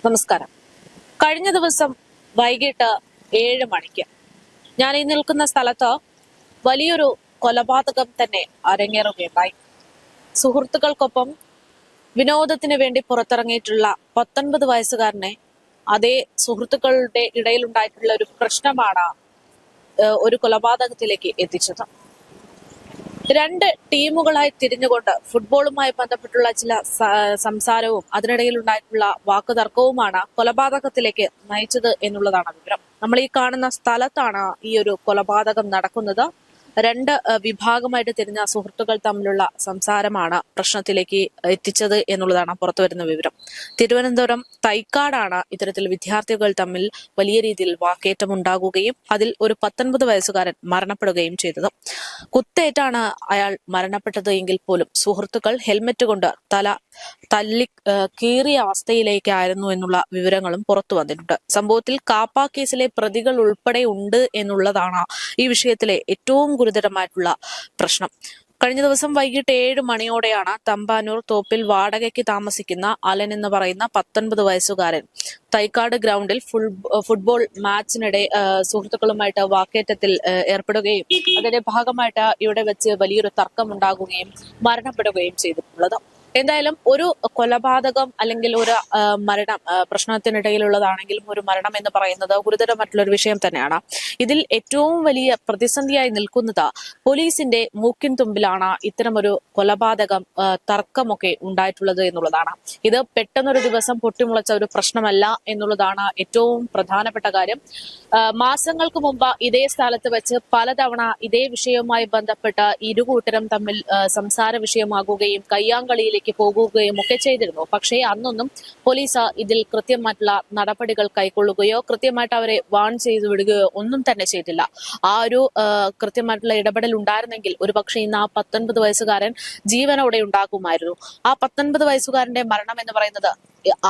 നമസ്കാരം. കഴിഞ്ഞ ദിവസം വൈകിട്ട് 7 മണിക്ക് ഞാൻ ഈ നിൽക്കുന്ന സ്ഥലത്ത് വലിയൊരു കൊലപാതകം തന്നെ അരങ്ങേറുകയുണ്ടായി. സുഹൃത്തുക്കൾക്കൊപ്പം വിനോദത്തിന് വേണ്ടി പുറത്തിറങ്ങിയിട്ടുള്ള 19 വയസ്സുകാരനെ അതേ സുഹൃത്തുക്കളുടെ ഇടയിലുണ്ടായിട്ടുള്ള ഒരു പ്രശ്നമാണ് ഒരു കൊലപാതകത്തിലേക്ക് എത്തിച്ചത്. രണ്ട് ടീമുകളായി തിരിഞ്ഞുകൊണ്ട് ഫുട്ബോളുമായി ബന്ധപ്പെട്ടുള്ള ചില സംസാരവും അതിനിടയിൽ ഉണ്ടായിട്ടുള്ള വാക്കുതർക്കവുമാണ് കൊലപാതകത്തിലേക്ക് നയിച്ചത് എന്നുള്ളതാണ് വിവരം. നമ്മൾ ഈ കാണുന്ന സ്ഥലത്താണ് ഈ ഒരു കൊലപാതകം നടക്കുന്നത്. രണ്ട് വിഭാഗമായിട്ട് തിരിഞ്ഞ സുഹൃത്തുക്കൾ തമ്മിലുള്ള സംസാരമാണ് പ്രശ്നത്തിലേക്ക് എത്തിച്ചത് എന്നുള്ളതാണ് പുറത്തുവരുന്ന വിവരം. തിരുവനന്തപുരം തൈക്കാടാണ് ഇത്തരത്തിൽ വിദ്യാർത്ഥികൾ തമ്മിൽ വലിയ രീതിയിൽ വാക്കേറ്റം ഉണ്ടാകുകയും അതിൽ ഒരു 19 വയസ്സുകാരൻ മരണപ്പെടുകയും ചെയ്തത്. കുത്തേറ്റാണ് അയാൾ മരണപ്പെട്ടത് എങ്കിൽ പോലും സുഹൃത്തുക്കൾ ഹെൽമെറ്റ് കൊണ്ട് തല തല്ലി കീറിയ അവസ്ഥയിലേക്കായിരുന്നു എന്നുള്ള വിവരങ്ങളും പുറത്തു വന്നിട്ടുണ്ട്. സംഭവത്തിൽ കാപ്പ കേസിലെ പ്രതികൾ ഉൾപ്പെടെ ഉണ്ട് എന്നുള്ളതാണ് ഈ വിഷയത്തിലെ ഏറ്റവും ഗുരുതരമായിട്ടുള്ള പ്രശ്നം. കഴിഞ്ഞ ദിവസം വൈകിട്ട് 7 മണിയോടെയാണ് തമ്പാനൂർ തോപ്പിൽ വാടകയ്ക്ക് താമസിക്കുന്ന അലൻ എന്ന് പറയുന്ന 19 വയസ്സുകാരൻ തൈക്കാട് ഗ്രൗണ്ടിൽ ഫുട്ബോൾ മാച്ചിനിടെ സുഹൃത്തുക്കളുമായിട്ട് വാക്കേറ്റത്തിൽ ഏർപ്പെടുകയും അതിന്റെ ഭാഗമായിട്ട് ഇവിടെ വെച്ച് വലിയൊരു തർക്കം ഉണ്ടാകുകയും മരണപ്പെടുകയും ചെയ്തിട്ടുള്ളത്. എന്തായാലും ഒരു കൊലപാതകം അല്ലെങ്കിൽ ഒരു മരണം പ്രശ്നത്തിനിടയിലുള്ളതാണെങ്കിലും ഒരു മരണം എന്ന് പറയുന്നത് ഗുരുതരമായിട്ടുള്ള ഒരു വിഷയം തന്നെയാണ്. ഇതിൽ ഏറ്റവും വലിയ പ്രതിസന്ധിയായി നിൽക്കുന്നത് പോലീസിന്റെ മൂക്കിൻ തുമ്പിലാണ് ഇത്തരമൊരു കൊലപാതകം തർക്കമൊക്കെ ഉണ്ടായിട്ടുള്ളത് എന്നുള്ളതാണ്. ഇത് പെട്ടെന്നൊരു ദിവസം പൊട്ടിമുളച്ച ഒരു പ്രശ്നമല്ല എന്നുള്ളതാണ് ഏറ്റവും പ്രധാനപ്പെട്ട കാര്യം. മാസങ്ങൾക്ക് മുമ്പ് ഇതേ സ്ഥലത്ത് വെച്ച് പലതവണ ഇതേ വിഷയവുമായി ബന്ധപ്പെട്ട് ഇരുകൂട്ടരും തമ്മിൽ സംസാര വിഷയമാകുകയും കയ്യാങ്കളിയിലേക്ക് പോകുകയും ഒക്കെ ചെയ്തിരുന്നു. പക്ഷേ അന്നൊന്നും പോലീസ് ഇതിൽ കൃത്യമായിട്ടുള്ള നടപടികൾ കൈക്കൊള്ളുകയോ കൃത്യമായിട്ട് അവരെ വാൺ ചെയ്തു വിടുകയോ ഒന്നും തന്നെ ചെയ്തില്ല. ആ ഒരു കൃത്യമായിട്ടുള്ള ഇടപെടൽ ഉണ്ടായിരുന്നെങ്കിൽ ഒരുപക്ഷെ ഇന്ന് ആ 19 വയസ്സുകാരൻ ജീവനോടെ ഉണ്ടാകുമായിരുന്നു. ആ 19 വയസ്സുകാരന്റെ മരണം എന്ന് പറയുന്നത്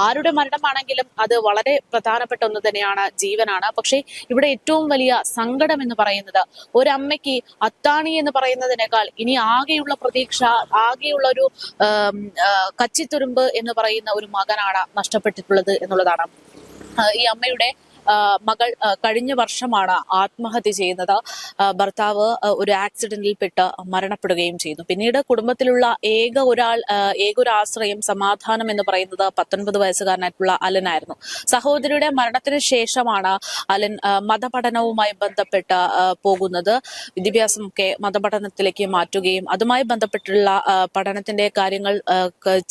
ആരുടെ മരണമാണെങ്കിലും അത് വളരെ പ്രധാനപ്പെട്ട ഒന്ന് തന്നെയാണ്, ജീവനാണ്. പക്ഷേ ഇവിടെ ഏറ്റവും വലിയ സങ്കടം എന്ന് പറയുന്നത് ഒരമ്മയ്ക്ക് അത്താണി എന്ന് പറയുന്നതിനേക്കാൾ ഇനി ആകെയുള്ള പ്രതീക്ഷ, ആകെയുള്ള ഒരു കച്ചിത്തുരുമ്പ് എന്ന് പറയുന്ന ഒരു മകനാണ് നഷ്ടപ്പെട്ടിട്ടുള്ളത് എന്നുള്ളതാണ്. ഈ അമ്മയുടെ മകൾ കഴിഞ്ഞ വർഷമാണ് ആത്മഹത്യ ചെയ്യുന്നത്. ഭർത്താവ് ഒരു ആക്സിഡന്റിൽ പെട്ട് മരണപ്പെടുകയും ചെയ്തു. പിന്നീട് കുടുംബത്തിലുള്ള ഏക ഒരു ആശ്രയം, സമാധാനം എന്ന് പറയുന്നത് 19 വയസ്സുകാരനായിട്ടുള്ള അലനായിരുന്നു. സഹോദരിയുടെ മരണത്തിന് ശേഷമാണ് അലൻ മതപഠനവുമായി ബന്ധപ്പെട്ട് പോകുന്നത്. വിദ്യാഭ്യാസമൊക്കെ മതപഠനത്തിലേക്ക് മാറ്റുകയും അതുമായി ബന്ധപ്പെട്ടുള്ള പഠനത്തിന്റെ കാര്യങ്ങൾ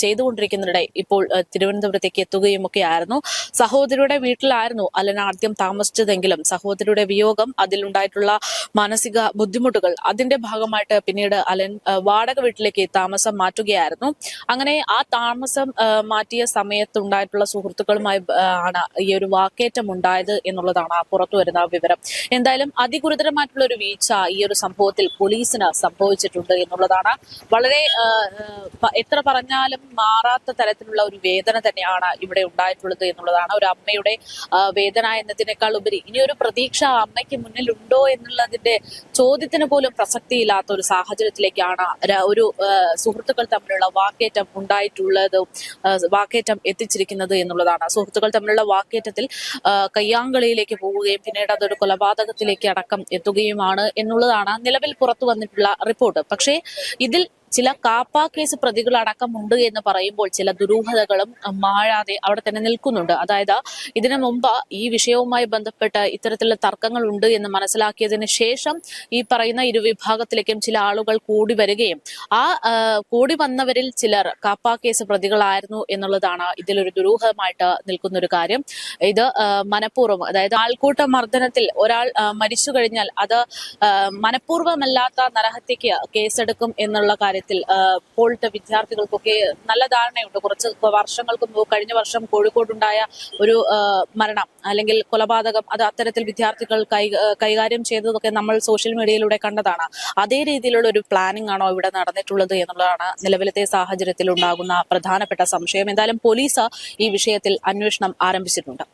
ചെയ്തുകൊണ്ടിരിക്കുന്നതിനിടെ ഇപ്പോൾ തിരുവനന്തപുരത്തേക്ക് എത്തുകയും ഒക്കെ ആയിരുന്നു. സഹോദരിയുടെ വീട്ടിലായിരുന്നു അലൻ ആദ്യം താമസിച്ചതെങ്കിലും സഹോദരിയുടെ വിയോഗം, അതിലുണ്ടായിട്ടുള്ള മാനസിക ബുദ്ധിമുട്ടുകൾ, അതിന്റെ ഭാഗമായിട്ട് പിന്നീട് അലൻ വാടക വീട്ടിലേക്ക് താമസം മാറ്റുകയായിരുന്നു. അങ്ങനെ ആ താമസം മാറ്റിയ സമയത്തുണ്ടായിട്ടുള്ള സുഹൃത്തുക്കളുമായി ആണ് ഈ ഒരു വാക്കേറ്റം ഉണ്ടായത് എന്നുള്ളതാണ് പുറത്തു വരുന്ന വിവരം. എന്തായാലും അതിഗുരുതരമായിട്ടുള്ള ഒരു വീഴ്ച ഈ ഒരു സംഭവത്തിൽ പോലീസിന് സംഭവിച്ചിട്ടുണ്ട് എന്നുള്ളതാണ്. വളരെ എത്ര പറഞ്ഞാലും മാറാത്ത തരത്തിലുള്ള ഒരു വേദന തന്നെയാണ് ഇവിടെ ഉണ്ടായിട്ടുള്ളത് എന്നുള്ളതാണ്. ഒരു അമ്മയുടെ വേദന എന്നതിനേക്കാൾ ഉപരി ഇനിയൊരു പ്രതീക്ഷ അമ്മയ്ക്ക് മുന്നിലുണ്ടോ എന്നുള്ളതിന്റെ ചോദ്യത്തിന് പോലും പ്രസക്തിയില്ലാത്ത ഒരു സാഹചര്യത്തിലേക്കാണ് ഒരു സുഹൃത്തുക്കൾ തമ്മിലുള്ള വാക്കേറ്റം ഉണ്ടായിട്ടുള്ളതും വാക്കേറ്റം എത്തിച്ചിരിക്കുന്നത് എന്നുള്ളതാണ്. സുഹൃത്തുക്കൾ തമ്മിലുള്ള വാക്കേറ്റത്തിൽ കയ്യാങ്കളിയിലേക്ക് പോവുകയും പിന്നീട് അതൊരു കൊലപാതകത്തിലേക്ക് അടക്കം എത്തുകയുമാണ് എന്നുള്ളതാണ് നിലവിൽ പുറത്തു വന്നിട്ടുള്ള റിപ്പോർട്ട്. പക്ഷേ ഇതിൽ ചില കാപ്പ കേസ് പ്രതികൾ അടക്കമുണ്ട് എന്ന് പറയുമ്പോൾ ചില ദുരൂഹതകളും മാഴാതെ അവിടെ തന്നെ നിൽക്കുന്നുണ്ട്. അതായത് ഇതിനു മുമ്പ് ഈ വിഷയവുമായി ബന്ധപ്പെട്ട് ഇത്തരത്തിലുള്ള തർക്കങ്ങൾ ഉണ്ട് എന്ന് മനസ്സിലാക്കിയതിന് ശേഷം ഈ പറയുന്ന ഇരുവിഭാഗത്തിലേക്കും ചില ആളുകൾ കൂടി വരികയും ആ കൂടി വന്നവരിൽ ചിലർ കാപ്പ കേസ് പ്രതികളായിരുന്നു എന്നുള്ളതാണ് ഇതിലൊരു ദുരൂഹമായിട്ട് നിൽക്കുന്ന ഒരു കാര്യം. ഇത് മനഃപൂർവ്വം, അതായത് ആൾക്കൂട്ട മർദ്ദനത്തിൽ ഒരാൾ മരിച്ചു കഴിഞ്ഞാൽ അത് മനഃപൂർവ്വമല്ലാത്ത നരഹത്യക്ക് കേസെടുക്കും എന്നുള്ള കാര്യത്തിൽ ഇപ്പോഴത്തെ വിദ്യാർത്ഥികൾക്കൊക്കെ നല്ല ധാരണയുണ്ട്. കുറച്ച് വർഷങ്ങൾക്ക് മുമ്പ്, കഴിഞ്ഞ വർഷം കോഴിക്കോടുണ്ടായ ഒരു മരണം അല്ലെങ്കിൽ കൊലപാതകം, അത് അത്തരത്തിൽ വിദ്യാർത്ഥികൾ കൈകാര്യം ചെയ്തതൊക്കെ നമ്മൾ സോഷ്യൽ മീഡിയയിലൂടെ കണ്ടതാണ്. അതേ രീതിയിലുള്ള ഒരു പ്ലാനിംഗ് ആണോ ഇവിടെ നടന്നിട്ടുള്ളത് എന്നുള്ളതാണ് നിലവിലത്തെ സാഹചര്യത്തിൽ ഉണ്ടാകുന്ന പ്രധാനപ്പെട്ട സംശയം. എന്തായാലും പോലീസ് ഈ വിഷയത്തിൽ അന്വേഷണം ആരംഭിച്ചിട്ടുണ്ട്.